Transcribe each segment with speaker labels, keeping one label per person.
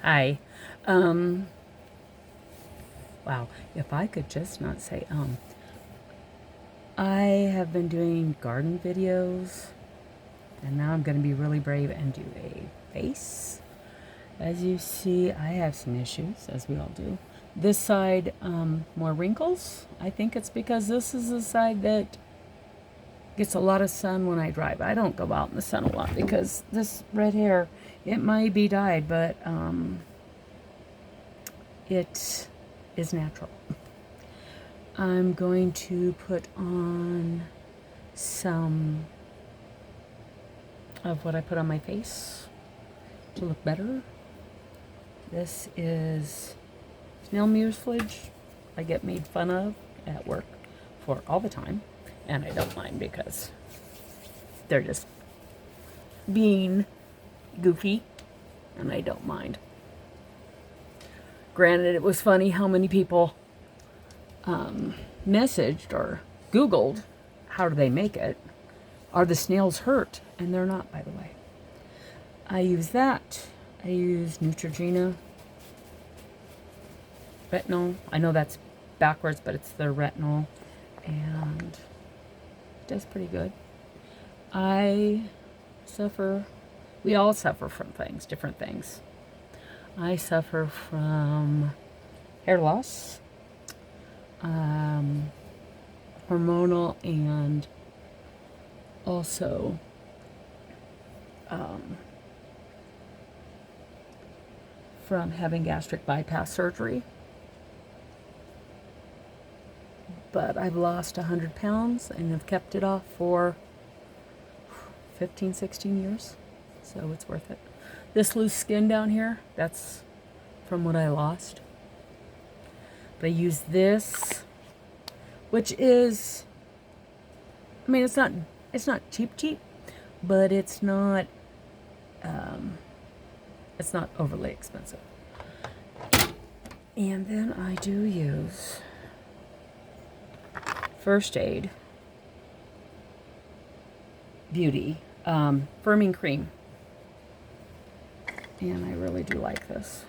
Speaker 1: Hi. Wow, if I could just not say I have been doing garden videos, and now I'm going to be really brave and do a face. As you see, I have some issues, as we all do. This side, more wrinkles. I think it's because this is the side that gets a lot of sun when I drive. I don't go out in the sun a lot because this red hair, it might be dyed, but it is natural. I'm going to put on some of what I put on my face to look better. This is snail mucilage I get made fun of at work for all the time, and I don't mind because they're just being goofy, and I don't mind. Granted, it was funny how many people messaged or Googled how do they make it. Are the snails hurt? And they're not, by the way. I use that. I use Neutrogena. Retinol. I know that's backwards, but it's the retinol. And it does pretty good. I suffer, we all suffer from things, different things. I suffer from hair loss, hormonal, and also from having gastric bypass surgery. But I've lost 100 pounds and have kept it off for 15, 16 years. So it's worth it. This loose skin down here, that's from what I lost. But I use this, which is, I mean, it's not cheap, but it's not overly expensive. And then I do use First Aid Beauty firming cream, and I really do like this.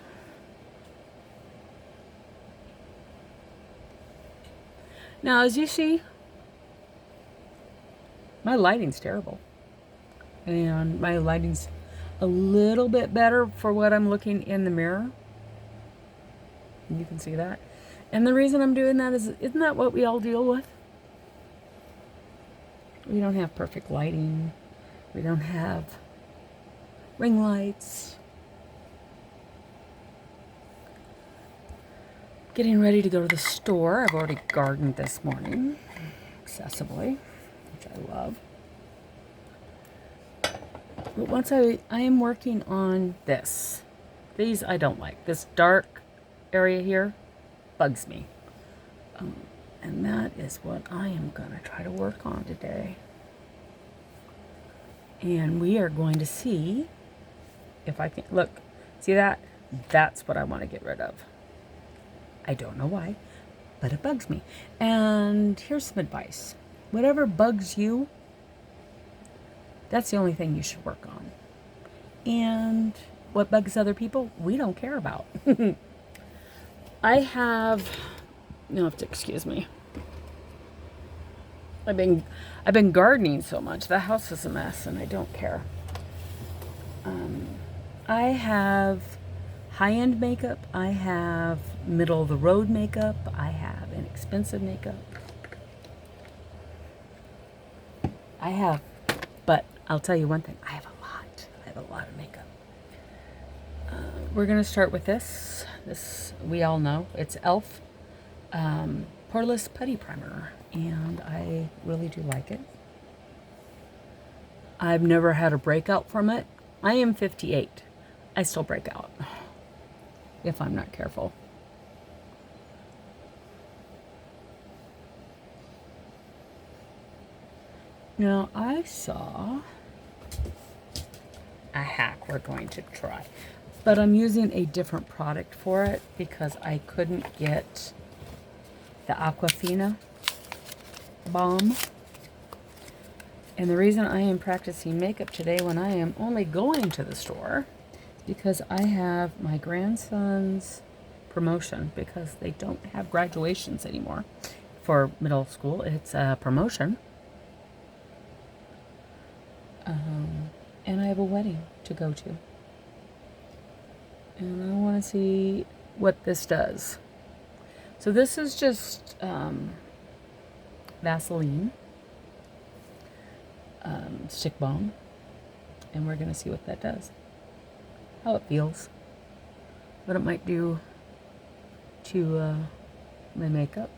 Speaker 1: Now, as you see, my lighting's terrible, and my lighting's a little bit better for what I'm looking in the mirror. You can see that. And the reason I'm doing that is, isn't that what we all deal with? We don't have perfect lighting. We don't have ring lights. Getting ready to go to the store. I've already gardened this morning, excessively, which I love. But once I am working on this. These I don't like. This dark area here bugs me. And that is what I am going to try to work on today. And we are going to see if I can, look, see that? That's what I want to get rid of. I don't know why, but it bugs me. And here's some advice. Whatever bugs you, that's the only thing you should work on. And what bugs other people, we don't care about. You'll have to excuse me. I've been gardening so much. The house is a mess, and I don't care. I have high-end makeup. I have middle-of-the-road makeup. I have inexpensive makeup. But I'll tell you one thing. I have a lot of makeup. We're going to start with this. This, we all know, it's e.l.f. Poreless Putty Primer, and I really do like it. I've never had a breakout from it. I am 58. I still break out if I'm not careful. Now, I saw a hack we're going to try, but I'm using a different product for it because I couldn't get the Aquafina balm. And the reason I am practicing makeup today when I am only going to the store because I have my grandson's promotion, because they don't have graduations anymore for middle school. It's a promotion. And I have a wedding to go to. And I want to see what this does. So this is just Vaseline stick balm. And we're going to see what that does. How it feels. What it might do to my makeup.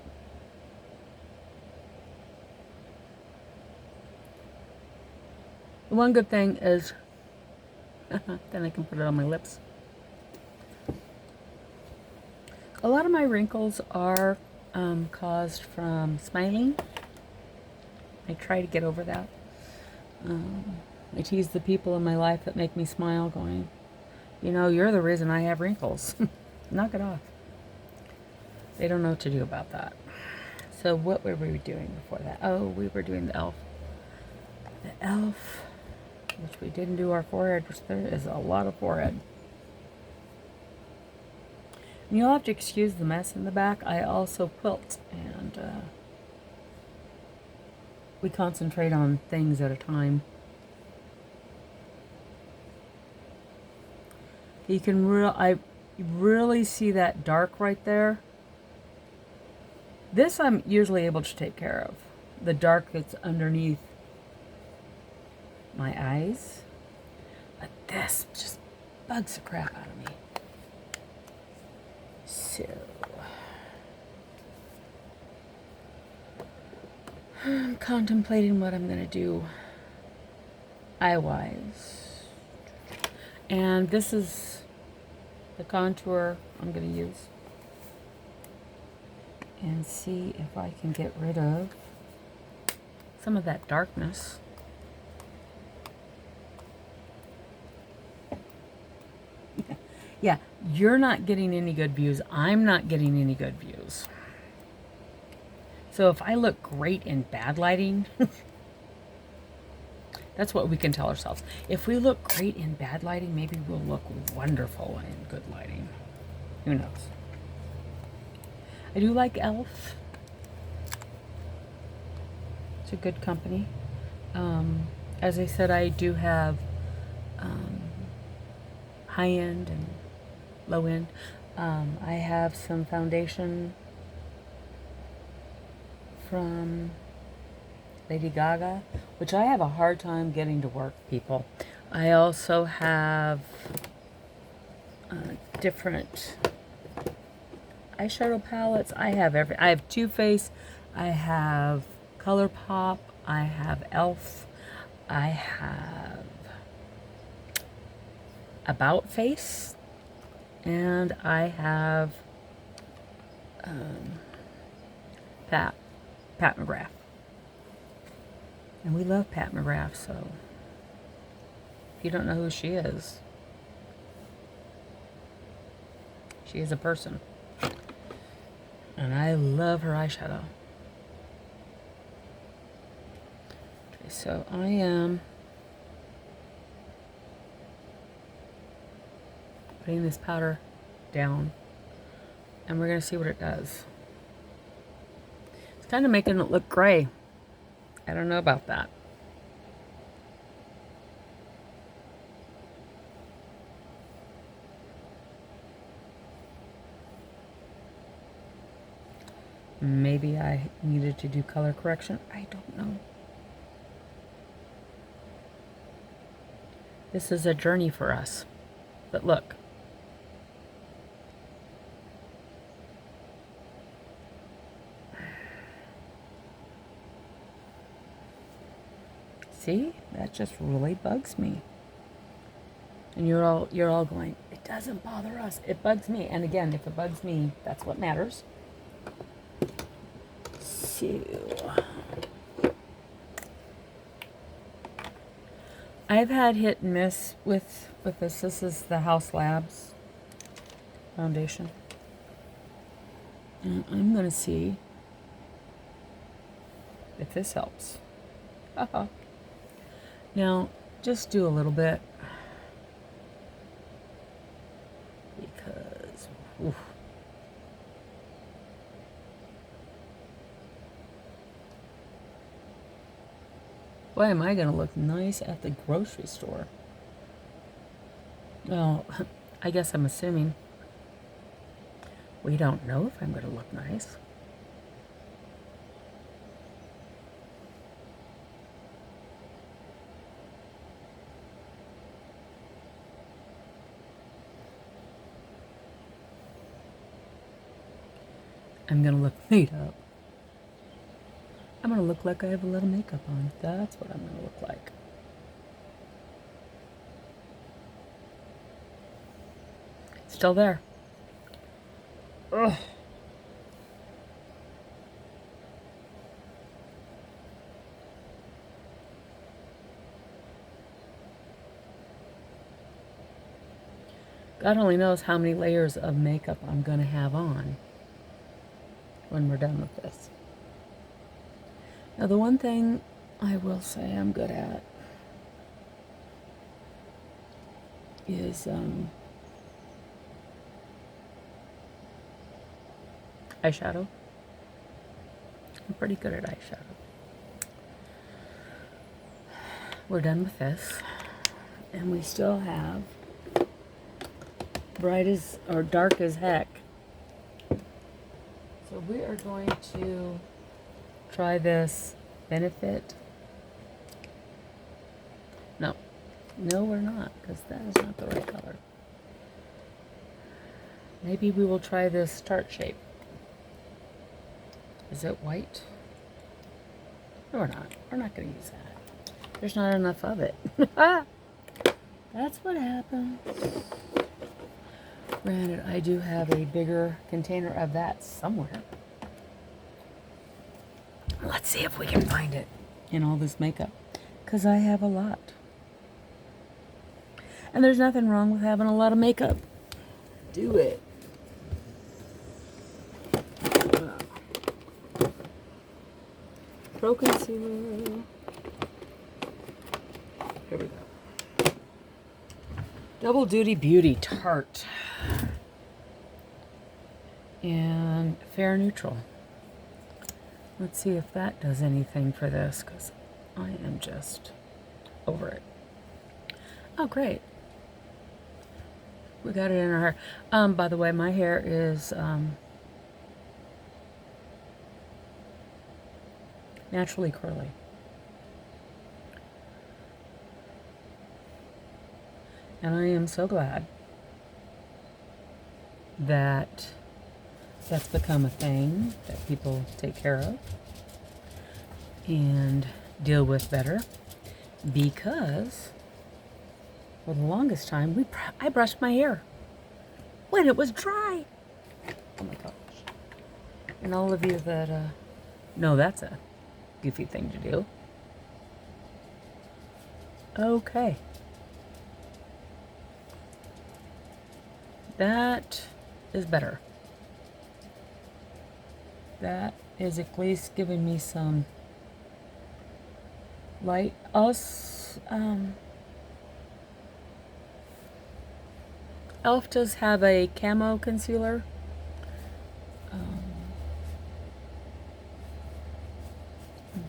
Speaker 1: The one good thing is then I can put it on my lips. A lot of my wrinkles are caused from smiling. I try to get over that. I tease the people in my life that make me smile, going, you know, you're the reason I have wrinkles. Knock it off. They don't know what to do about that. So what were we doing before that? Oh, we were doing the e.l.f. The e.l.f., which we didn't do our forehead, which there is a lot of forehead. And you'll have to excuse the mess in the back. I also quilt, and we concentrate on things at a time. You can I really see that dark right there. This I'm usually able to take care of. The dark that's underneath my eyes. But this just bugs the crap out of me. So I'm contemplating what I'm going to do eye-wise. And this is the contour I'm going to use. And see if I can get rid of some of that darkness. Yeah, you're not getting any good views. I'm not getting any good views. So if I look great in bad lighting, that's what we can tell ourselves. If we look great in bad lighting, maybe we'll look wonderful in good lighting. Who knows? I do like e.l.f. It's a good company. As I said, I do have high-end and low-end. I have some foundation from Lady Gaga, which I have a hard time getting to work, people. I also have different eyeshadow palettes. I have Too Faced, I have ColourPop, I have e.l.f., I have About Face, and I have Pat McGrath. And we love Pat McGrath, so if you don't know who she is a person. And I love her eyeshadow. Okay, so I am putting this powder down, and we're going to see what it does. It's kind of making it look gray. I don't know about that. Maybe I needed to do color correction. I don't know. This is a journey for us. But look. See? That just really bugs me. And you're all going, it doesn't bother us. It bugs me. And again, if it bugs me, that's what matters. So I've had hit and miss with this. This is the Haus Labs foundation. And I'm going to see if this helps. Now, just do a little bit. is. Oof. Why am I going to look nice at the grocery store? Well, I guess I'm assuming we don't know if I'm going to look nice. I'm going to look made up. I'm going to look like I have a little makeup on. That's what I'm going to look like. Still there. Ugh. God only knows how many layers of makeup I'm going to have on when we're done with this. Now, the one thing I will say I'm good at is eyeshadow. I'm pretty good at eyeshadow. We're done with this, and we still have bright as or dark as heck. So we are going to try this Benefit. No, we're not, because that is not the right color. Maybe we will try this Tarte Shape. Is it white? No, we're not. We're not going to use that. There's not enough of it. That's what happens. Granted, I do have a bigger container of that somewhere. Let's see if we can find it in all this makeup, because I have a lot. And there's nothing wrong with having a lot of makeup. Do it. Pro Concealer. Here we go. Double Duty Beauty Tarte. And Fair Neutral. Let's see if that does anything for this, because I am just over it. Oh, great. We got it in our hair. By the way, my hair is naturally curly. And I am so glad that that's become a thing that people take care of and deal with better, because for the longest time I brushed my hair when it was dry. Oh my gosh. And all of you that know that's a goofy thing to do. Okay. That is better. That is at least giving me some light. Elf does have a camo concealer.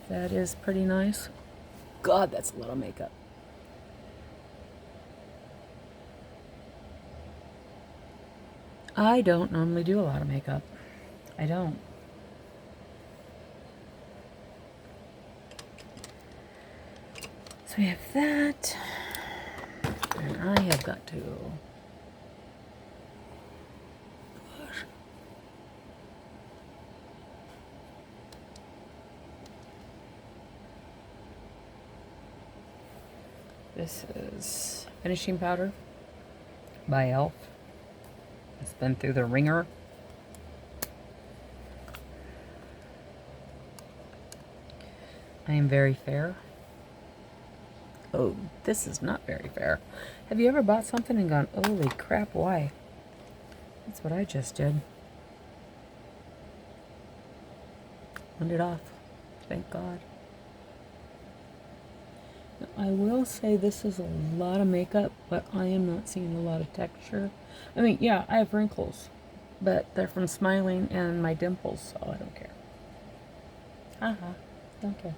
Speaker 1: That is pretty nice. God, that's a lot of makeup. I don't normally do a lot of makeup. I don't. So we have that. And I have got to push. This is finishing powder by Elf. It's been through the ringer. I am very fair. Oh, this is not very fair. Have you ever bought something and gone, holy crap, why? That's what I just did. Turned it off. Thank God. I will say this is a lot of makeup, but I am not seeing a lot of texture. I mean, yeah, I have wrinkles, but they're from smiling and my dimples, so I don't care. Haha, don't care.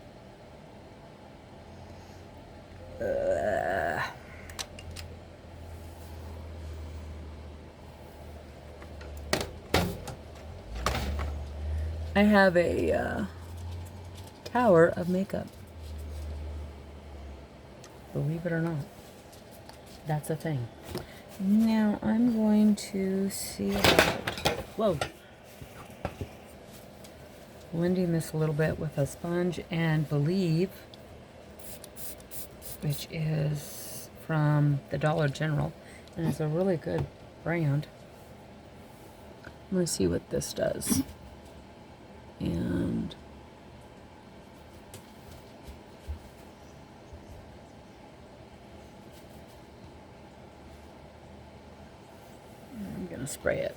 Speaker 1: I have a tower of makeup. Believe it or not. That's a thing. Now I'm going to see about, whoa, blending this a little bit with a sponge and Believe, which is from the Dollar General, and it's a really good brand. I'm going to see what this does. And I'm going to spray it.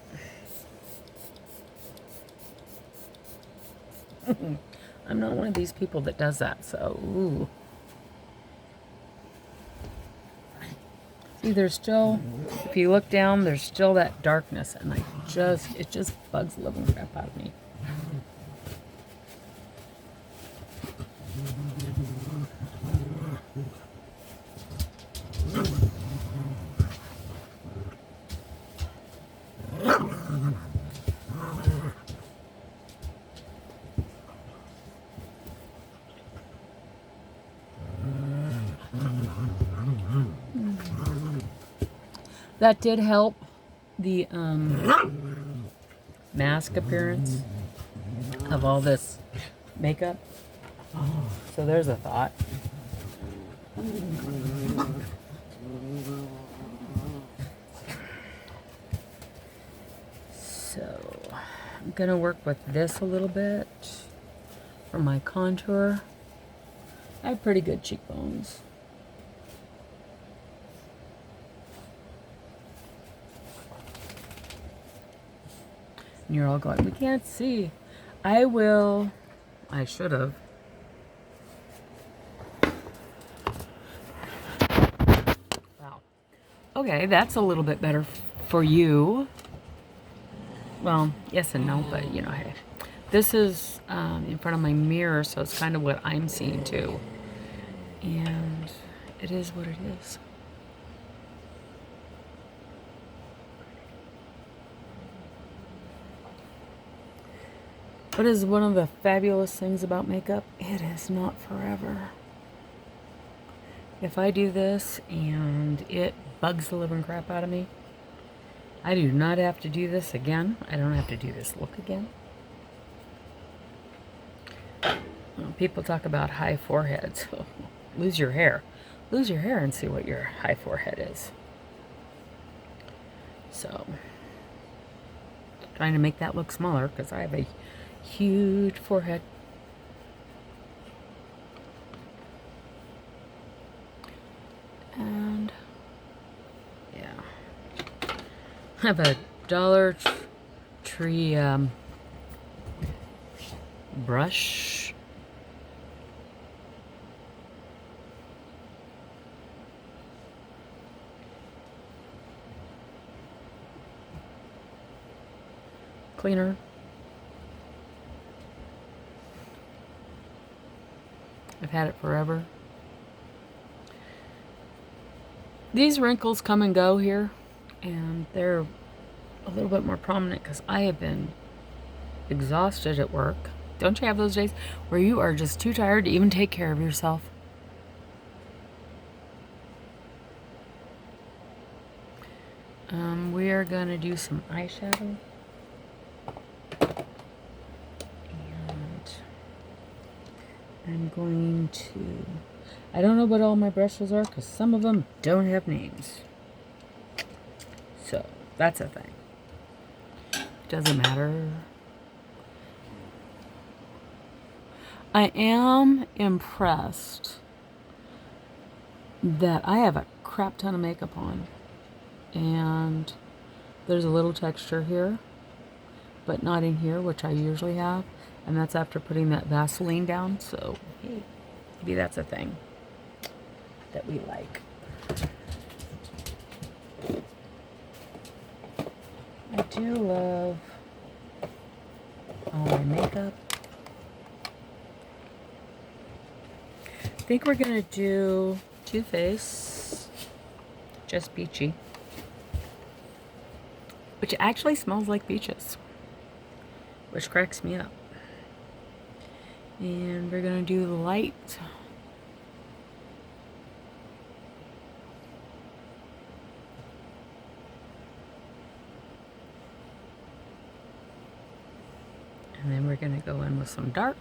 Speaker 1: I'm not one of these people that does that, so ooh. See, there's still, if you look down, there's still that darkness, and it just bugs the living crap out of me. That did help the mask appearance of all this makeup. So there's a thought. So I'm gonna work with this a little bit for my contour. I have pretty good cheekbones. And you're all going, we can't see. I should have. Wow. Okay, that's a little bit better for you. Well, yes and no, but you know, hey. This is in front of my mirror, so it's kind of what I'm seeing too. And it is what it is. What is one of the fabulous things about makeup? It is not forever. If I do this and it bugs the living crap out of me, I do not have to do this again. I don't have to do this look again. People talk about high foreheads. Lose your hair. Lose your hair and see what your high forehead is. So, trying to make that look smaller because I have a huge forehead. And yeah, I have a Dollar Tree brush. Cleaner. I've had it forever. These wrinkles come and go here, and they're a little bit more prominent because I have been exhausted at work. Don't you have those days where you are just too tired to even take care of yourself? We are going to do some eyeshadow. I'm going to, I don't know what all my brushes are because some of them don't have names. So that's a thing. Doesn't matter. I am impressed that I have a crap ton of makeup on. And there's a little texture here, but not in here, which I usually have. And that's after putting that Vaseline down, so hey, maybe that's a thing. that we like. I do love all my makeup. I think we're going to do Too Faced Just Peachy, which actually smells like peaches, which cracks me up. And we're going to do the light. And then we're going to go in with some dark.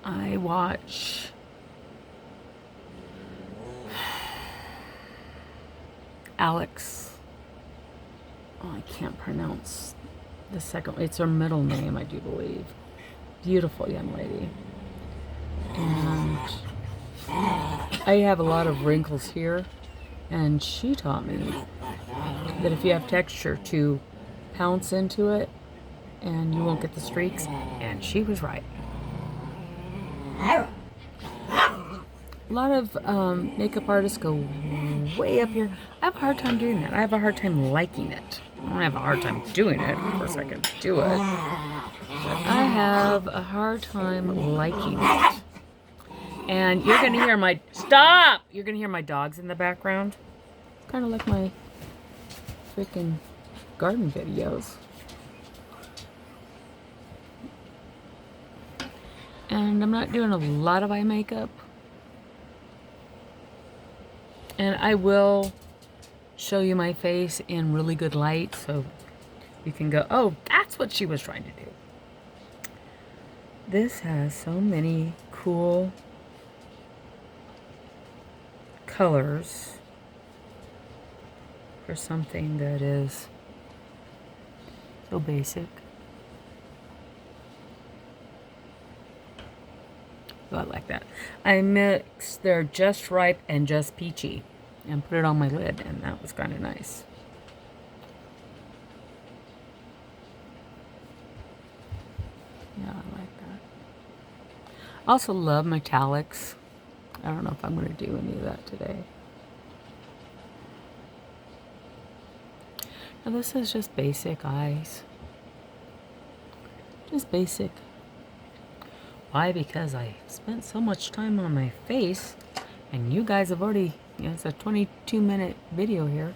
Speaker 1: I watch Alex. Oh, I can't pronounce the second. It's her middle name, I do believe. Beautiful young lady. And I have a lot of wrinkles here, and she taught me that if you have texture to pounce into it and you won't get the streaks, and she was right. A lot of makeup artists go way up here. I have a hard time doing that. I have a hard time liking it. I don't have a hard time doing it. Of course I can do it. But I have a hard time liking it. And you're going to hear my... Stop! You're going to hear my dogs in the background. Kind of like my freaking garden videos. And I'm not doing a lot of eye makeup. And I will show you my face in really good light so you can go, oh, that's what she was trying to do. This has so many cool colors for something that is so basic. Oh, I like that. I mixed their Just Ripe and Just Peachy and put it on my lid, and that was kind of nice. Yeah, I like that. I also love metallics. I don't know if I'm going to do any of that today. Now this is just basic eyes. Just basic. Why? Because I spent so much time on my face, and you guys have already, it's a 22-minute video here,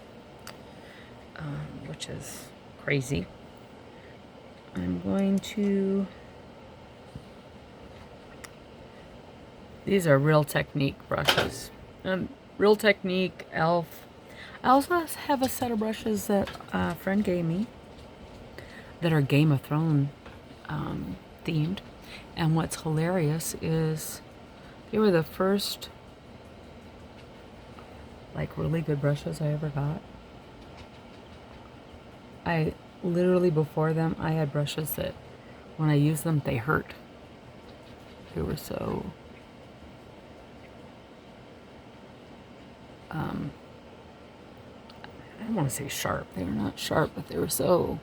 Speaker 1: which is crazy. I'm going to, these are Real Technique brushes. Real Technique, e.l.f. I also have a set of brushes that a friend gave me that are Game of Thrones themed. And what's hilarious is they were the first like really good brushes I ever got. I literally before them I had brushes that when I used them they hurt. They were so I don't want to say sharp. They were not sharp, but they were so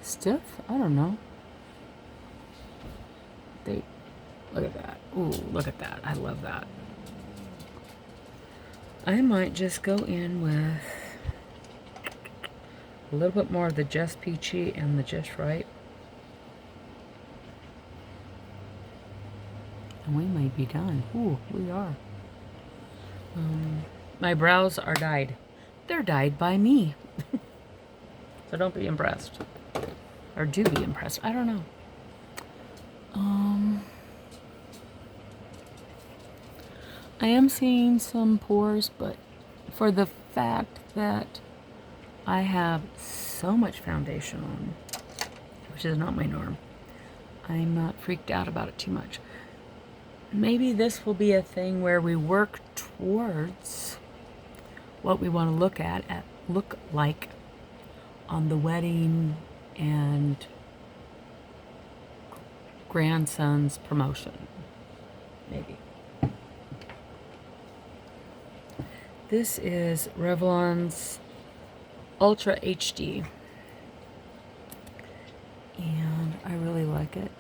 Speaker 1: stiff? I don't know. They look at that. Ooh, look at that. I love that. I might just go in with a little bit more of the Just Peachy and the Just Right. And we may be done. Ooh, we are. My brows are dyed. They're dyed by me. So don't be impressed. Or do be impressed. I don't know. I am seeing some pores, but for the fact that I have so much foundation on, which is not my norm, I'm not freaked out about it too much. Maybe this will be a thing where we work towards what we want to look like on the wedding and grandson's promotion. Maybe. This is Revlon's Ultra HD. And I really like it.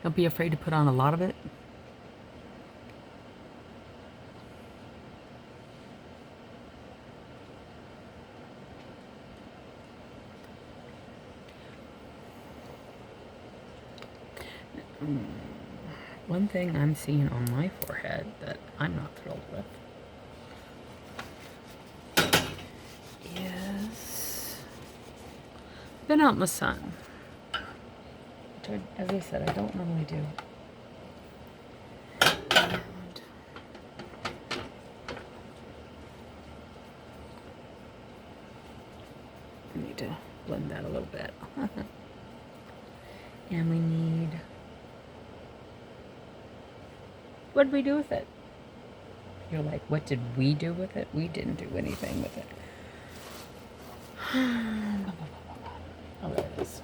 Speaker 1: Don't be afraid to put on a lot of it. One thing I'm seeing on my forehead that I'm not thrilled with is been out in the sun. Which, as I said, I don't normally do. And I need to blend that a little bit. And we need... What did we do with it? You're like, what did we do with it? We didn't do anything with it. Oh, there it is.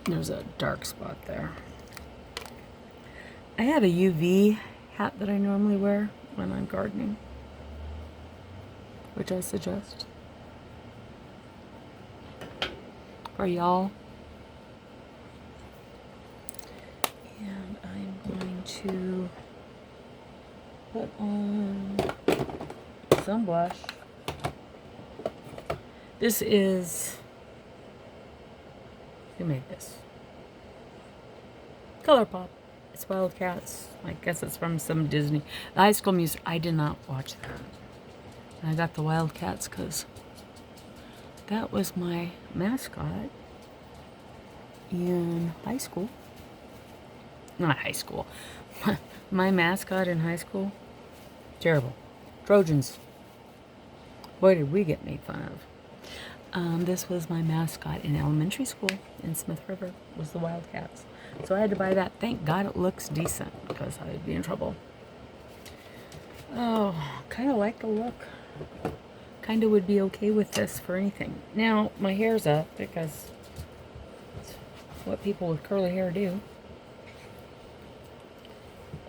Speaker 1: There's a dark spot there. I have a UV hat that I normally wear when I'm gardening, which I suggest for y'all. And I'm going to put on some blush. This is, who made this? ColourPop. It's Wildcats. I guess it's from some Disney. The High School Music. I did not watch that. And I got the Wildcats because that was my mascot in high school. Not high school. My mascot in high school. Terrible. Trojans. Boy, did we get made fun of. This was my mascot in elementary school in Smith River, was the Wildcats. So I had to buy that. Thank God it looks decent, because I would be in trouble. Oh, kind of like the look. Kind of would be okay with this for anything. Now, my hair's up, because it's what people with curly hair do.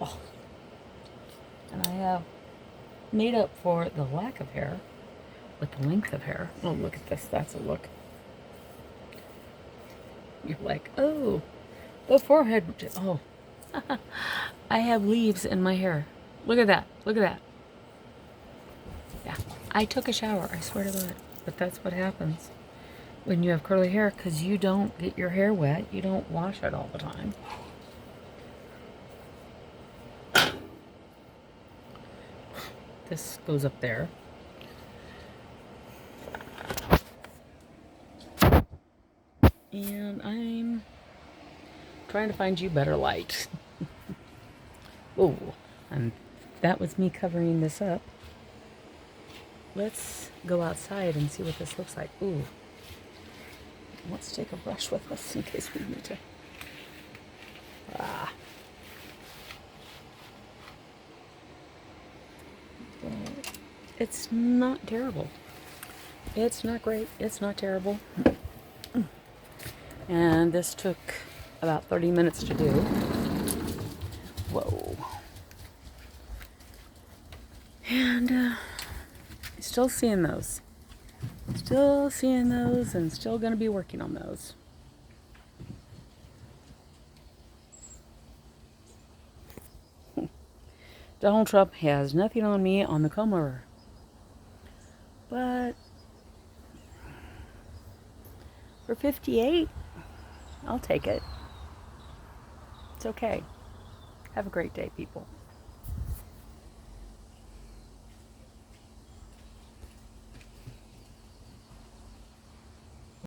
Speaker 1: Oh. And I have made up for the lack of hair with the length of hair. Oh, look at this. That's a look. You're like, oh, the forehead. Oh, I have leaves in my hair. Look at that. Look at that. Yeah, I took a shower. I swear to God. But that's what happens when you have curly hair, because you don't get your hair wet. You don't wash it all the time. This goes up there. And I'm trying to find you better light. Oh, and that was me covering this up. Let's go outside and see what this looks like. Ooh. Let's take a brush with us in case we need to. Ah. It's not terrible. It's not great. It's not terrible. And this took about 30 minutes to do. Whoa. And still seeing those. Still seeing those, and still going to be working on those. Donald Trump has nothing on me on the comb-over. But for 58, I'll take it. It's okay. Have a great day, people.